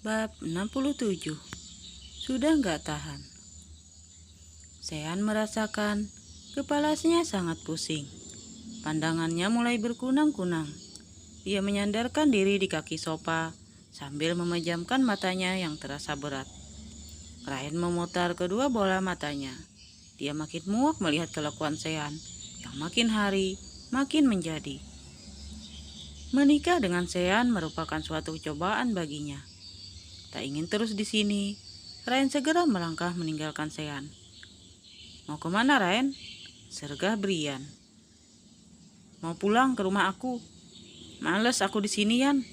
Bab 67. Sudah nggak tahan. Sean merasakan kepalanya sangat pusing. Pandangannya mulai berkunang-kunang. Dia menyandarkan diri di kaki sofa sambil memejamkan matanya yang terasa berat. Ryan memutar kedua bola matanya. Dia makin muak melihat kelakuan Sean yang makin hari makin menjadi. Menikah dengan Sean merupakan suatu cobaan baginya. Tak ingin terus di sini, Ryan segera melangkah meninggalkan Sean. Mau kemana, Ryan? Sergah Brian. Mau pulang ke rumah aku. Males aku di sini, Yan.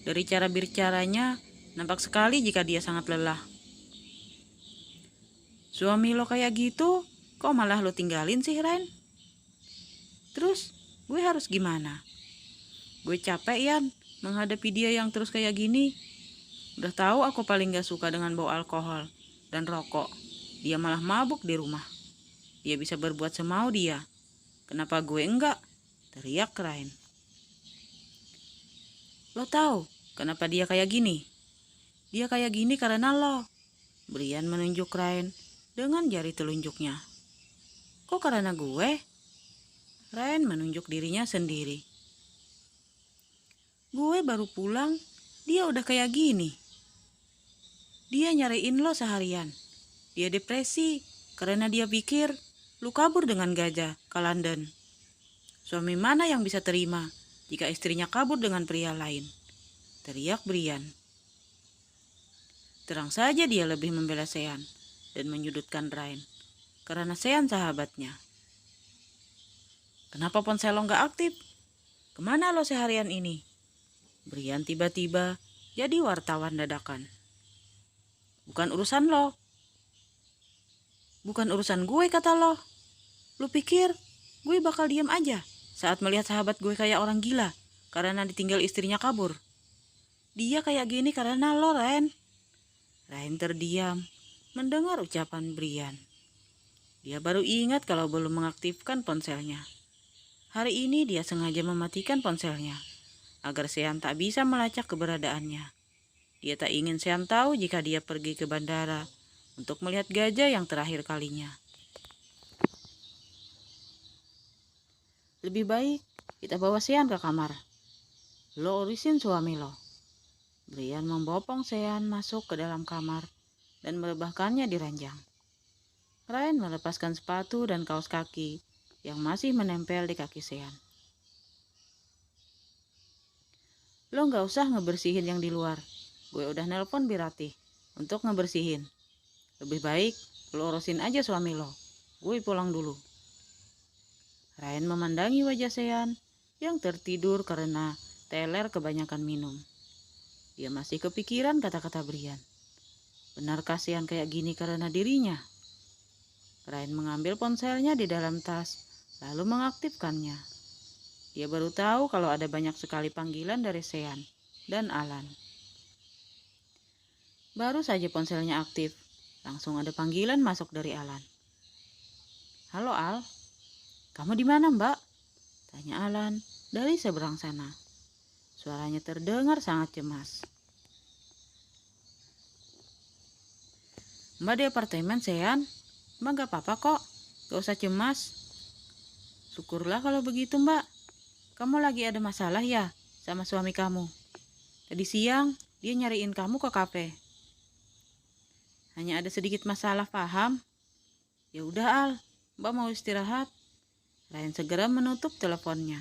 Dari cara bicaranya, nampak sekali jika dia sangat lelah. Suami lo kayak gitu, kok malah lo tinggalin sih, Ryan? Terus, gue harus gimana? Gue capek, Yan, menghadapi dia yang terus kayak gini. Udah tahu aku paling gak suka dengan bau alkohol dan rokok. Dia malah mabuk di rumah. Dia bisa berbuat semau dia. Kenapa gue enggak? Teriak Ryan. Lo tahu kenapa dia kayak gini? Dia kayak gini karena lo. Brian menunjuk Ryan dengan jari telunjuknya. Kok karena gue? Ryan menunjuk dirinya sendiri. Gue baru pulang, dia udah kayak gini. Dia nyariin lo seharian. Dia depresi karena dia pikir lu kabur dengan gajah ke London. Suami mana yang bisa terima jika istrinya kabur dengan pria lain? Teriak Brian. Terang saja dia lebih membela Sean dan menyudutkan Ryan karena Sean sahabatnya. Kenapa ponsel lo gak aktif? Kemana lo seharian ini? Brian tiba-tiba jadi wartawan dadakan. Bukan urusan lo. Bukan urusan gue, kata lo. Lu pikir gue bakal diam aja saat melihat sahabat gue kayak orang gila karena ditinggal istrinya kabur? Dia kayak gini karena lo, Ren. Ryan terdiam mendengar ucapan Brian. Dia baru ingat kalau belum mengaktifkan ponselnya. Hari ini dia sengaja mematikan ponselnya agar Sean tak bisa melacak keberadaannya. Dia tak ingin Sean tahu jika dia pergi ke bandara untuk melihat gajah yang terakhir kalinya. Lebih baik kita bawa Sean ke kamar. Lo urusin suami lo. Brian membopong Sean masuk ke dalam kamar dan merebahkannya di ranjang. Ryan melepaskan sepatu dan kaos kaki yang masih menempel di kaki Sean. Lo gak usah ngebersihin yang di luar. Gue udah nelpon Birati untuk ngebersihin. Lebih baik lo urusin aja suami lo. Gue pulang dulu. Ryan memandangi wajah Sean yang tertidur karena teler kebanyakan minum. Dia masih kepikiran kata-kata Brian. Benarkah Sean kayak gini karena dirinya? Ryan mengambil ponselnya di dalam tas, lalu mengaktifkannya. Dia baru tahu kalau ada banyak sekali panggilan dari Sean dan Alan. Baru saja ponselnya aktif, langsung ada panggilan masuk dari Alan. Halo Al, kamu di mana Mbak? Tanya Alan dari seberang sana. Suaranya terdengar sangat cemas. Mbak di apartemen Sean, Mbak gak apa-apa kok, gak usah cemas. Syukurlah kalau begitu Mbak. Kamu lagi ada masalah ya sama suami kamu? Tadi siang dia nyariin kamu ke kafe. Hanya ada sedikit masalah paham. Ya udah Al, Mbak mau istirahat. Ryan segera menutup teleponnya.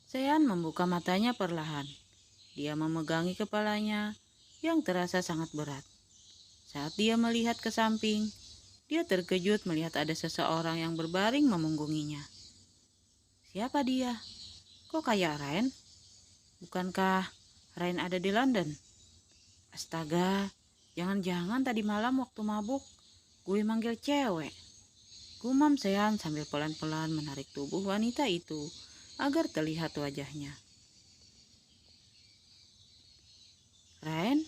Sean membuka matanya perlahan. Dia memegangi kepalanya yang terasa sangat berat. Saat dia melihat ke samping, dia terkejut melihat ada seseorang yang berbaring memunggunginya. Siapa dia? Kok kayak Ryan? Bukankah Ryan ada di London? Astaga, jangan-jangan tadi malam waktu mabuk gue manggil cewek. Gumam Sean sambil pelan-pelan menarik tubuh wanita itu agar terlihat wajahnya. Ryan,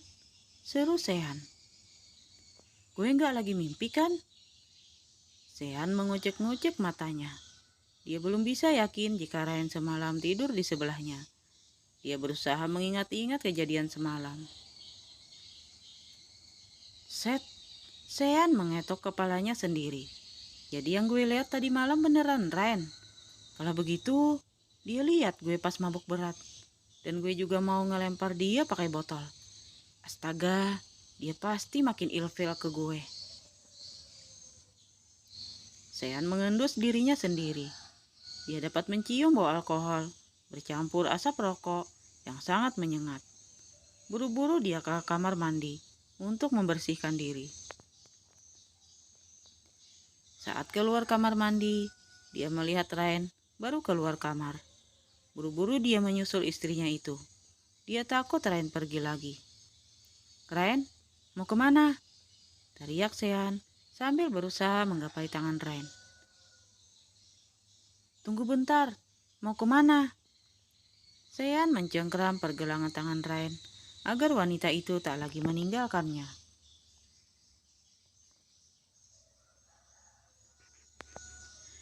seru Sean. Gue gak lagi mimpi kan? Sean mengucek-ngucek matanya. Dia belum bisa yakin jika Ryan semalam tidur di sebelahnya. Dia berusaha mengingat-ingat kejadian semalam. Set, Sean mengetok kepalanya sendiri. Jadi yang gue lihat tadi malam beneran Ren. Kalau begitu, dia lihat gue pas mabuk berat. Dan gue juga mau ngelempar dia pakai botol. Astaga, dia pasti makin ilfil ke gue. Sean mengendus dirinya sendiri. Dia dapat mencium bau alkohol bercampur asap rokok yang sangat menyengat. Buru-buru dia ke kamar mandi untuk membersihkan diri. Saat keluar kamar mandi, dia melihat Ryan baru keluar kamar. Buru-buru dia menyusul istrinya itu. Dia takut Ryan pergi lagi. "Ryan, mau kemana?" teriak Sean sambil berusaha menggapai tangan Ryan. "Tunggu bentar, mau kemana?" Sean mencengkeram pergelangan tangan Ryan agar wanita itu tak lagi meninggalkannya.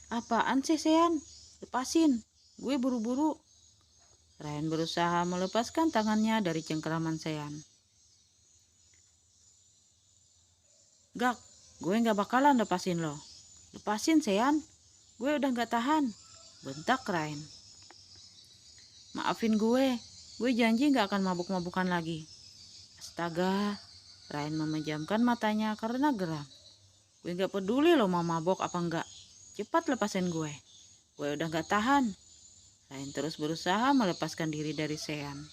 "Apaan sih Sean? Lepasin, gue buru-buru." Ryan berusaha melepaskan tangannya dari cengkeraman Sean. "Gak, gue gak bakalan lepasin lo. Lepasin Sean, gue udah gak tahan," bentak Ryan. "Maafin gue janji gak akan mabuk-mabukan lagi." Astaga, Ryan memejamkan matanya karena geram. "Gue gak peduli lo mau mabok apa enggak. Cepat lepasin gue udah gak tahan." Ryan terus berusaha melepaskan diri dari Sean.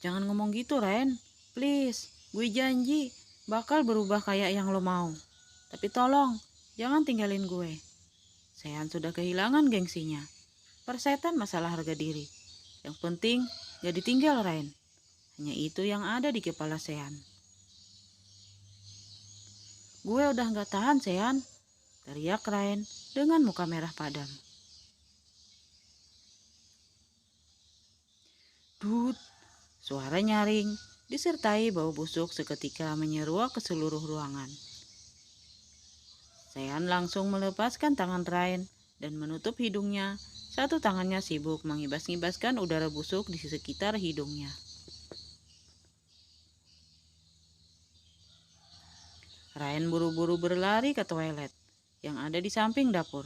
"Jangan ngomong gitu Ryan, please. Gue janji bakal berubah kayak yang lo mau. Tapi tolong, jangan tinggalin gue." Sean sudah kehilangan gengsinya. Persetan masalah harga diri. Yang penting gak ditinggal Ryan. Hanya itu yang ada di kepala Sean. "Gue udah gak tahan Sean," teriak Ryan dengan muka merah padam. Dut, suara nyaring disertai bau busuk seketika menyeruak ke seluruh ruangan. Sean langsung melepaskan tangan Ryan dan menutup hidungnya. Satu tangannya sibuk mengibas-ngibaskan udara busuk di sekitar hidungnya. Ryan buru-buru berlari ke toilet yang ada di samping dapur.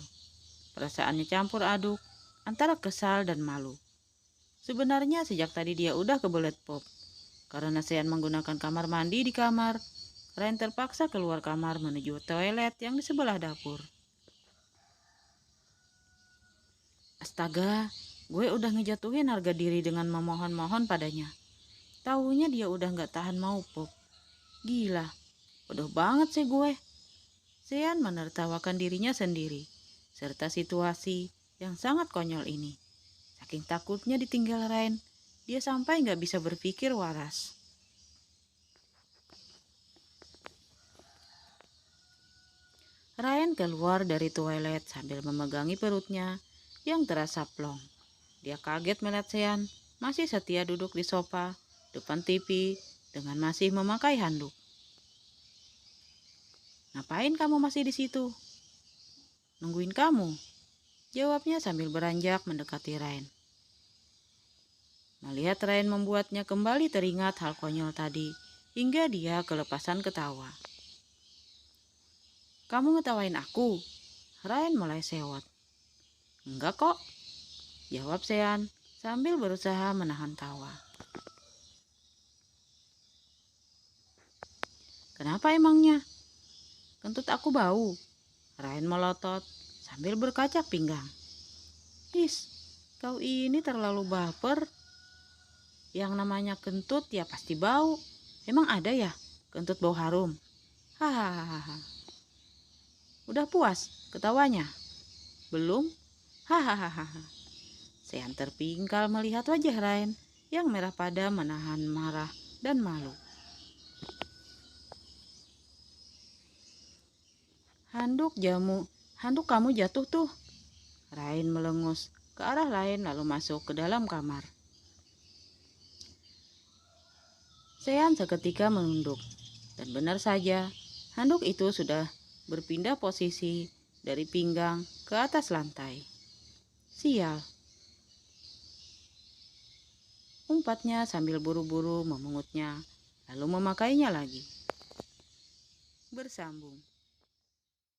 Perasaannya campur aduk antara kesal dan malu. Sebenarnya sejak tadi dia udah kebelet pop. Karena Sean menggunakan kamar mandi di kamar, Ryan terpaksa keluar kamar menuju toilet yang di sebelah dapur. Astaga, gue udah ngejatuhin harga diri dengan memohon-mohon padanya. Taunya dia udah gak tahan mau pop. Gila, bodoh banget sih gue. Sean menertawakan dirinya sendiri, serta situasi yang sangat konyol ini. Saking takutnya ditinggal Ryan, dia sampai gak bisa berpikir waras. Ryan keluar dari toilet sambil memegangi perutnya yang terasa plong. Dia kaget melihat Sean masih setia duduk di sofa depan TV dengan masih memakai handuk. "Ngapain kamu masih di situ?" "Nungguin kamu," jawabnya sambil beranjak mendekati Ryan. Melihat Ryan membuatnya kembali teringat hal konyol tadi hingga dia kelepasan ketawa. "Kamu ngetawain aku?" Ryan mulai sewot. "Enggak kok," jawab Sean sambil berusaha menahan tawa. "Kenapa emangnya? Kentut aku bau?" Ryan melotot sambil berkacak pinggang. "Is, kau ini terlalu baper. Yang namanya kentut ya pasti bau. Emang ada ya kentut bau harum?" "Hahaha. Udah puas ketawanya?" "Belum." "Hahaha." Sean terpingkal melihat wajah Ryan yang merah padam menahan marah dan malu. Handuk kamu jatuh tuh." Ryan melengus ke arah lain lalu masuk ke dalam kamar. Sean seketika menunduk, dan benar saja, handuk itu sudah berpindah posisi dari pinggang ke atas lantai. Sial, umpatnya sambil buru-buru memungutnya, lalu memakainya lagi. Bersambung.